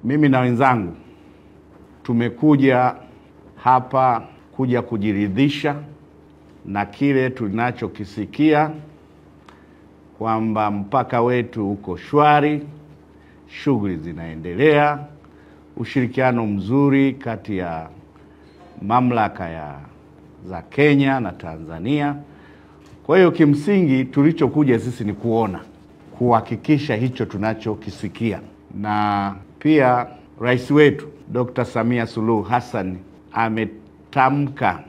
Mimi na wenzangu tumekuja hapa kujiridhisha na kile tunachokisikia kwamba mpaka wetu uko shwari, shughuli zinaendelea, ushirikiano mzuri kati ya mamlaka za Kenya na Tanzania. Kwa hiyo kimsingi tulichokuja sisi ni kuhakikisha hicho tunachokisikia. Na pia Rais wetu Dr. Samia Suluhu Hassan ametamka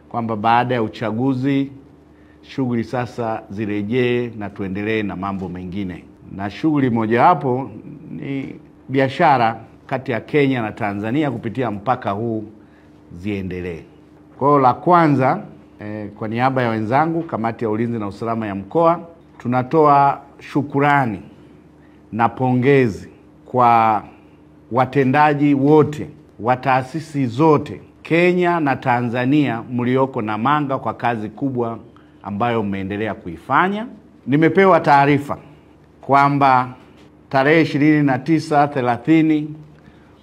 kwamba baada ya uchaguzi shughuli sasa zirejee na tuendelee na mambo mengine. Na shughuli moja hapo ni biashara kati ya Kenya na Tanzania kupitia mpaka huu ziendelee. Kwa hiyo la kwanza, kwa niaba ya wenzangu kamati ya ulinzi na usalama ya mkoa, tunatoa shukurani na pongezi kwa watendaji wote wa taasisi zote Kenya na Tanzania mlioko Namanga kwa kazi kubwa ambayo mmeendelea kuifanya. Nimepewa taarifa kwamba tarehe 29, 30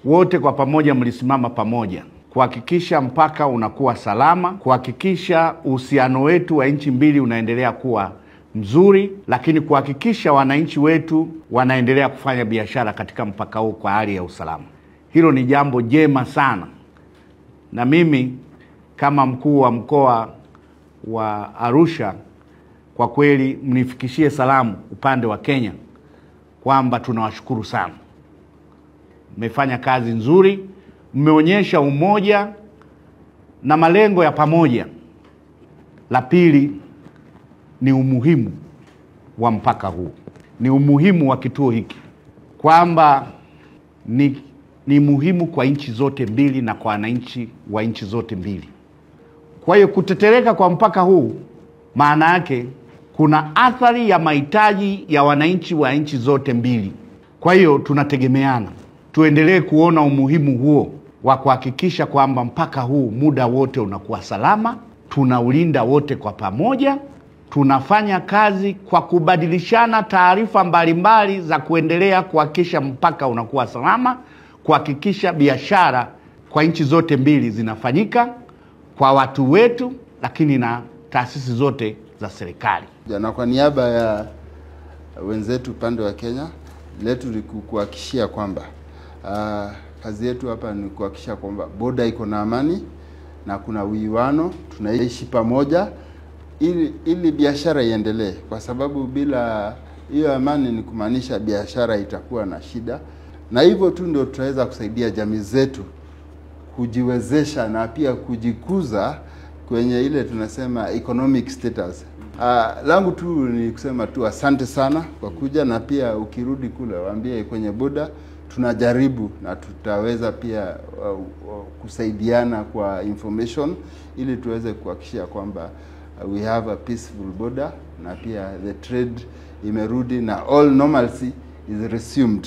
wote kwa pamoja mlisimama pamoja kuhakikisha mpaka unakuwa salama, kuhakikisha uhusiano wetu wa nchi mbili unaendelea kuwa mzuri, lakini kuhakikisha wananchi wetu wanaendelea kufanya biashara katika mpaka huu kwa hali ya usalama. Hilo ni jambo jema sana. Na mimi kama mkuu wa mkoa wa Arusha, kwa kweli mnifikishie salamu upande wa Kenya kwamba tunawashukuru sana. Mmefanya kazi nzuri, mmeonyesha umoja na malengo ya pamoja. La pili ni umuhimu wa mpaka huu, ni umuhimu wa kituo hiki, kwamba ni muhimu kwa nchi zote mbili na kwa wananchi wa nchi zote mbili. Kwa hiyo kutetereka kwa mpaka huu maana yake kuna athari ya mahitaji ya wananchi wa nchi zote mbili. Kwa hiyo tunategemeana, tuendelee kuona umuhimu huo wa kuhakikisha kwamba mpaka huu muda wote unakuwa salama, tunaulinda wote kwa pamoja, tunafanya kazi kwa kubadilishana taarifa mbalimbali za kuendelea kuhakikisha mpaka unakuwa salama, kuhakikisha biashara kwa nchi zote mbili zinafanyika kwa watu wetu, lakini na taasisi zote za serikali. Na kwa niaba ya wenzetu upande wa Kenya, letu ni kuhakikishia kwamba kazi yetu hapa ni kuhakikisha kwamba boda iko na amani na kuna uwiano, tunaishi pamoja ili biashara iendelee, kwa sababu bila hiyo amani ni kumaanisha biashara itakuwa na shida. Na hivyo tu ndio tutaweza kusaidia jamii zetu kujiwezesha na pia kujikuza kwenye ile tunasema economic status. Langu tu ni kusema tu asante sana kwa kuja, na pia ukirudi kule waambie kwenye boda tunajaribu na tutaweza pia kusaidiana kwa information ili tuweze kuhakikisha kwamba we have a peaceful border, na pia the trade imerudi na all normalcy is resumed.